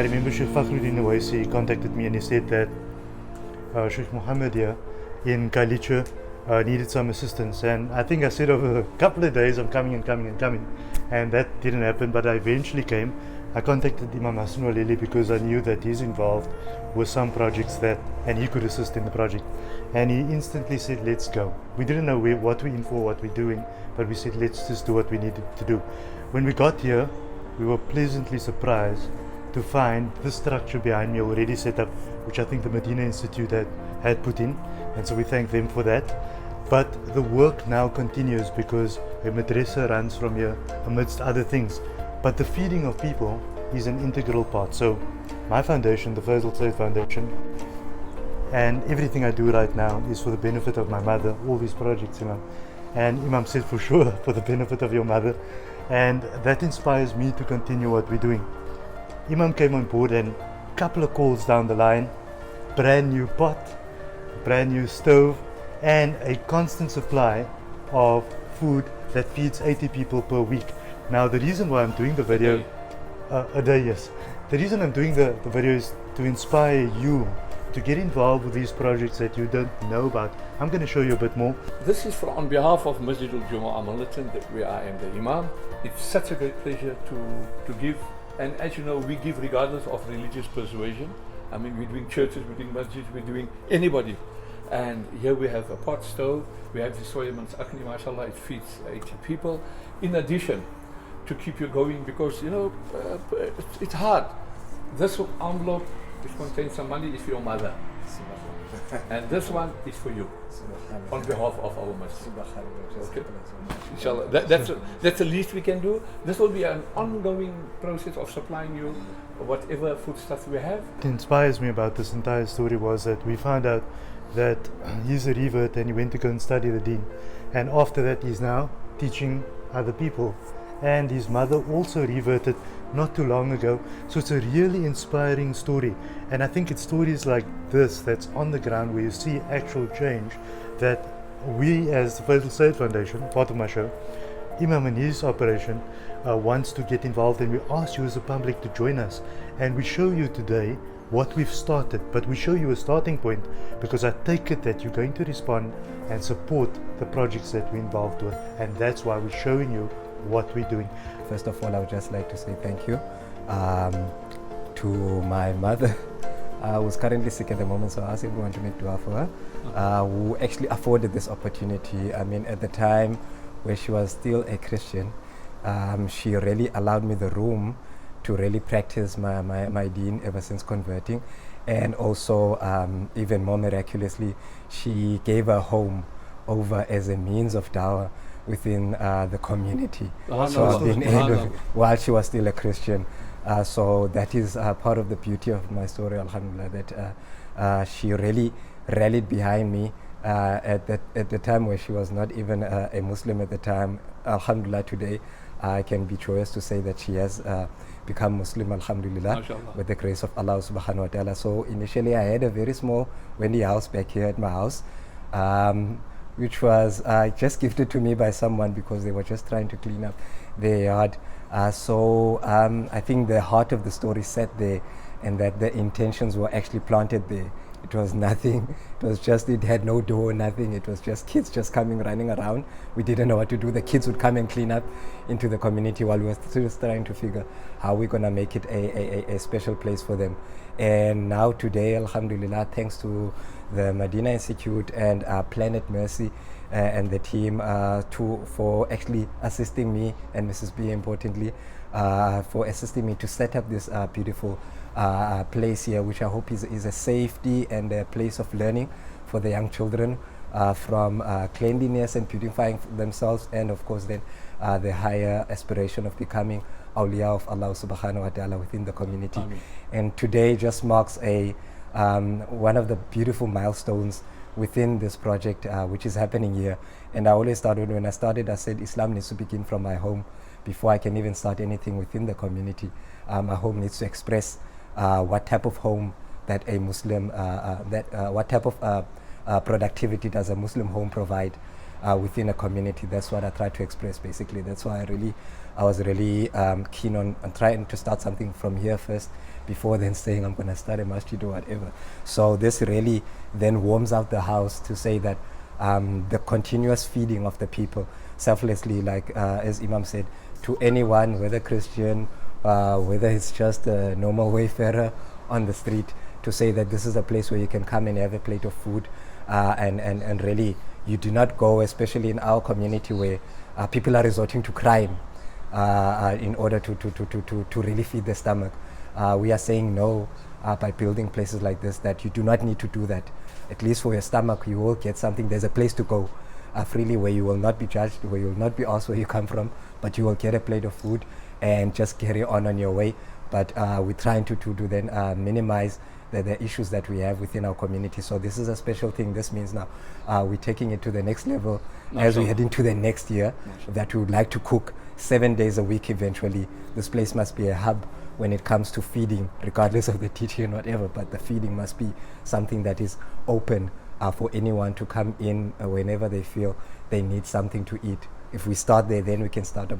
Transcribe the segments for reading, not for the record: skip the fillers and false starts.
remember Sheikh Fakhruddin Awaisi contacted me and he said that Sheikh Muhammad here in Kaliche needed some assistance, and I think I said over a couple of days I'm coming, and that didn't happen, but I eventually came. I contacted Imam Hassan Walili because I knew that he's involved with some projects and he could assist in the project, and he instantly said, let's go. We didn't know what we're in for, what we're doing, but we said, let's just do what we needed to do. When we got here, we were pleasantly surprised to find the structure behind me already set up, which I think the Medina Institute had put in, and so we thank them for that. But the work now continues because a madrasa runs from here amidst other things. But the feeding of people is an integral part. So my foundation, the Faizal Foundation, and everything I do right now is for the benefit of my mother, all these projects, and Imam said for sure for the benefit of your mother, and that inspires me to continue what we're doing. Imam came on board, and a couple of calls down the line, brand new pot, brand new stove, and a constant supply of food that feeds 80 people per week. Now the reason why I'm doing the video, a day, yes. The reason I'm doing the video is to inspire you to get involved with these projects that you don't know about. I'm going to show you a bit more. This is on behalf of Masjid al-Jumu'ah Militant, where I am the Imam. It's such a great pleasure to give, and as you know, we give regardless of religious persuasion. I mean, we're doing churches, we're doing masjids, we're doing anybody. And here we have a pot stove, we have the Soyman's Akni, mashallah, it feeds 80 people. In addition, to keep you going, because it's hard. This envelope, which contains some money, is for your mother. And this one is for you, on behalf of our masjid. Okay. Inshallah, that's the least we can do. This will be an ongoing process of supplying you whatever foodstuff we have. What inspires me about this entire story was that we found out that he's a revert and he went to go and study the deen, and after that he's now teaching other people, and his mother also reverted not too long ago. So it's a really inspiring story, and I think it's stories like this that's on the ground where you see actual change, that we as the Faizal Foundation, part of my show, Imam and his operation wants to get involved, and we ask you as the public to join us, and we show you today what we've started, but we show you a starting point because I take it that you're going to respond and support the projects that we're involved with, and that's why we're showing you what we're doing. First of all, I would just like to say thank you to my mother, who's currently sick at the moment, so I ask everyone to make dua for her, who actually afforded this opportunity. I mean, at the time where she was still a Christian, she really allowed me the room to really practice my deen ever since converting, and also even more miraculously, she gave her home over as a means of dawah within the community. So I've been able, while she was still a Christian. So that is part of the beauty of my story, alhamdulillah, that she really rallied behind me at the time where she was not even a Muslim at the time. Alhamdulillah, today I can be joyous to say that she has become Muslim, alhamdulillah, with the grace of Allah subhanahu wa ta'ala. So initially I had a very small Wendy house back here at my house, which was just gifted to me by someone because they were just trying to clean up their yard. So I think the heart of the story sat there, and that the intentions were actually planted there. It was nothing. It had no door, nothing. It was just kids just coming, running around. We didn't know what to do. The kids would come and clean up into the community while we were still trying to figure how we're going to make it a special place for them. And now today, alhamdulillah, thanks to the Medina Institute and Planet Mercy and the team for actually assisting me, and Mrs. B importantly, for assisting me to set up this beautiful place here, which I hope is a safety and a place of learning for the young children, from cleanliness and purifying themselves, and of course then the higher aspiration of becoming awliya of Allah subhanahu wa ta'ala within the community. Amen. And today just marks one of the beautiful milestones within this project, which is happening here. And I always started, when I started, I said Islam needs to begin from my home before I can even start anything within the community. My home needs to express what type of home that a Muslim, what type of productivity does a Muslim home provide. within a community. That's what I try to express basically. That's why I was really keen on trying to start something from here first, before then saying I'm going to start a masjid or whatever. So this really then warms out the house to say that the continuous feeding of the people selflessly, like as Imam said, to anyone, whether Christian, whether it's just a normal wayfarer on the street, to say that this is a place where you can come and have a plate of food, and really you do not go, especially in our community where people are resorting to crime in order to really feed their stomach. We are saying no by building places like this, that you do not need to do that. At least for your stomach, you will get something. There's a place to go freely, where you will not be judged, where you will not be asked where you come from, but you will get a plate of food and just carry on your way. But we're trying to then minimize the issues that we have within our community. So this is a special thing. This means now we're taking it to the next level as we head into the next year, that we would like to cook 7 days a week eventually. This place must be a hub when it comes to feeding, regardless of the teaching and whatever, but the feeding must be something that is open for anyone to come in whenever they feel they need something to eat. If we start there, then we can start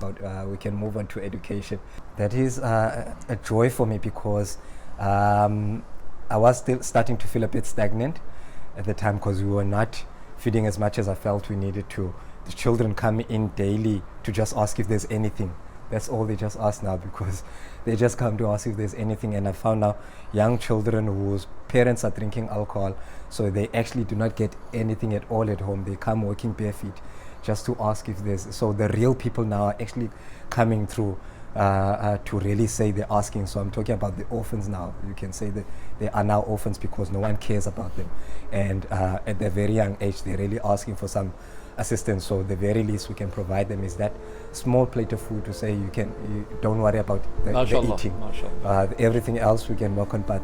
we can move on to education. That is a joy for me, because I was still starting to feel a bit stagnant at the time, because we were not feeding as much as I felt we needed to. The children come in daily to just ask if there's anything. That's all they just ask now, because they just come to ask if there's anything. And I found now young children whose parents are drinking alcohol, so they actually do not get anything at all at home. They come walking bare feet just to ask if there's. So the real people now are actually coming through to really say they're asking. So I'm talking about the orphans now. You can say that they are now orphans because no one cares about them. And at their very young age, they're really asking for some assistance. So the very least we can provide them is that small plate of food, to say you don't worry about the eating. Everything else we can work on, but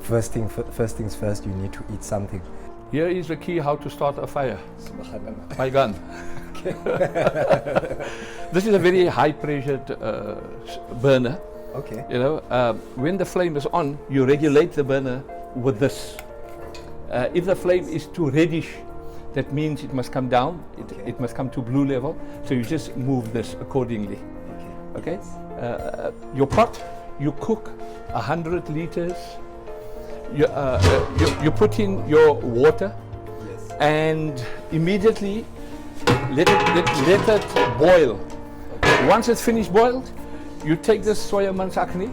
first things first, you need to eat something. Here is the key how to start a fire. My gun. This is a very high pressured burner. Okay. You know, when the flame is on, you regulate the burner with this. If the flame is too reddish, that means it must come down. It must come to blue level. So you just move this accordingly. Okay. Your pot, you cook 100 liters. You put in your water, and immediately let it boil. Once it's finished boiled, you take this soya mansakni,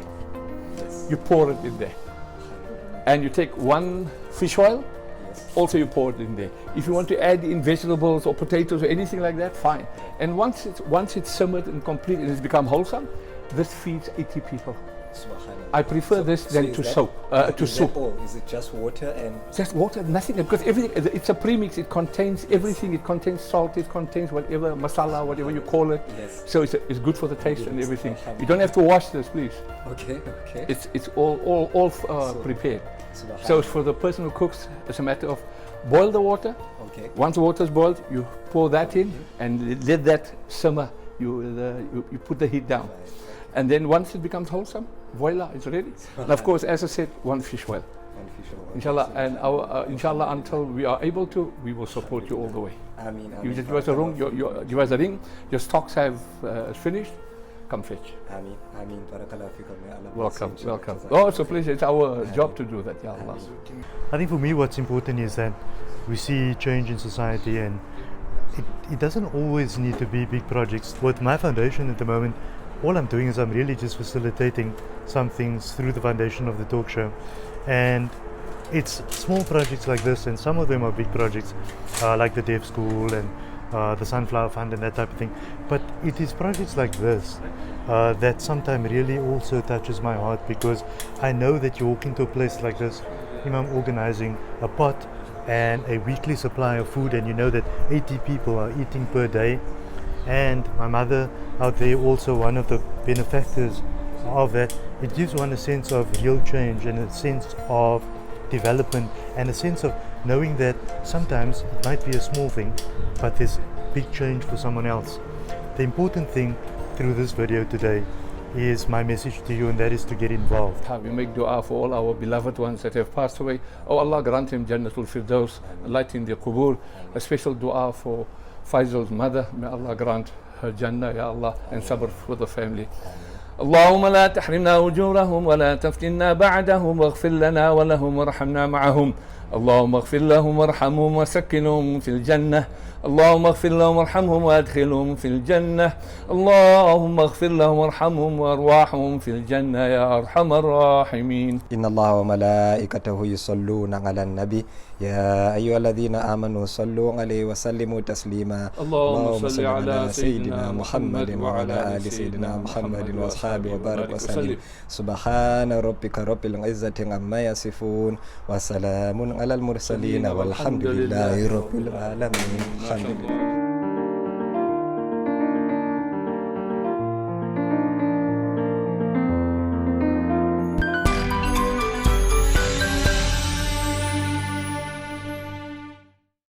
you pour it in there, and you take one fish oil, also you pour it in there. If you want to add in vegetables or potatoes or anything like that, fine. And once it's simmered and complete and it's become wholesome, this feeds 80 people. I prefer this than to soap. To soup. Is it just water and? Just water, nothing. Because everything, it's a premix. It contains everything. It contains salt. It contains whatever masala, whatever you call it. Yes. So it's good for the taste and everything. You don't have to wash this, please. Okay. It's all prepared. So for the person who cooks, it's a matter of boil the water. Okay. Once the water is boiled, you pour that in and let that simmer. You put the heat down. And then once it becomes wholesome, voila, it's ready. And of course, as I said, one fish oil. Inshallah, and inshallah, until we are able to, we will support you all the way. You just give us a ring, your stocks have finished, come fetch. Welcome. Oh, it's a pleasure. It's our job to do that, ya Allah. I think for me what's important is that we see change in society, and it doesn't always need to be big projects. With my foundation at the moment, all I'm doing is I'm really just facilitating some things through the foundation of the talk show. And it's small projects like this, and some of them are big projects, like the Deaf School and the Sunflower Fund and that type of thing. But it is projects like this that sometimes really also touches my heart, because I know that you walk into a place like this, Imam organizing a pot and a weekly supply of food, and you know that 80 people are eating per day. And my mother out there, also one of the benefactors of that. It gives one a sense of real change and a sense of development and a sense of knowing that sometimes it might be a small thing, but there's big change for someone else. The important thing through this video today is my message to you, and that is to get involved. We make dua for all our beloved ones that have passed away. Oh Allah, grant him Jannatul Firdaus, light in their qubur. A special dua for Faizal's mother, may Allah grant her Jannah, Ya Allah, and sabr for the family. اللهم لا تحرمنا أجورهم ولا تفتنا بعدهم واغفر لنا ولهم وارحمنا معهم. اللهم اغفر لهم وارحمهم وسكنهم في الجنة. اللهم اغفر لهم وارحمهم وادخلهم في الجنة. اللهم اغفر لهم وارحمهم وارواحهم في الجنة يا أرحم الراحمين. إن الله وملائكته يصلون على النبي يا أيها الذين آمنوا صلوا عليه وسلموا تسليما. اللهم صل على سيدنا محمد وعلى آل سيدنا محمد وأصحابه وبارك وسلم. سبحان ربك رب العزة عما يصفون وسلام على المرسلين والحمد لله رب العالمين. الحمد لله.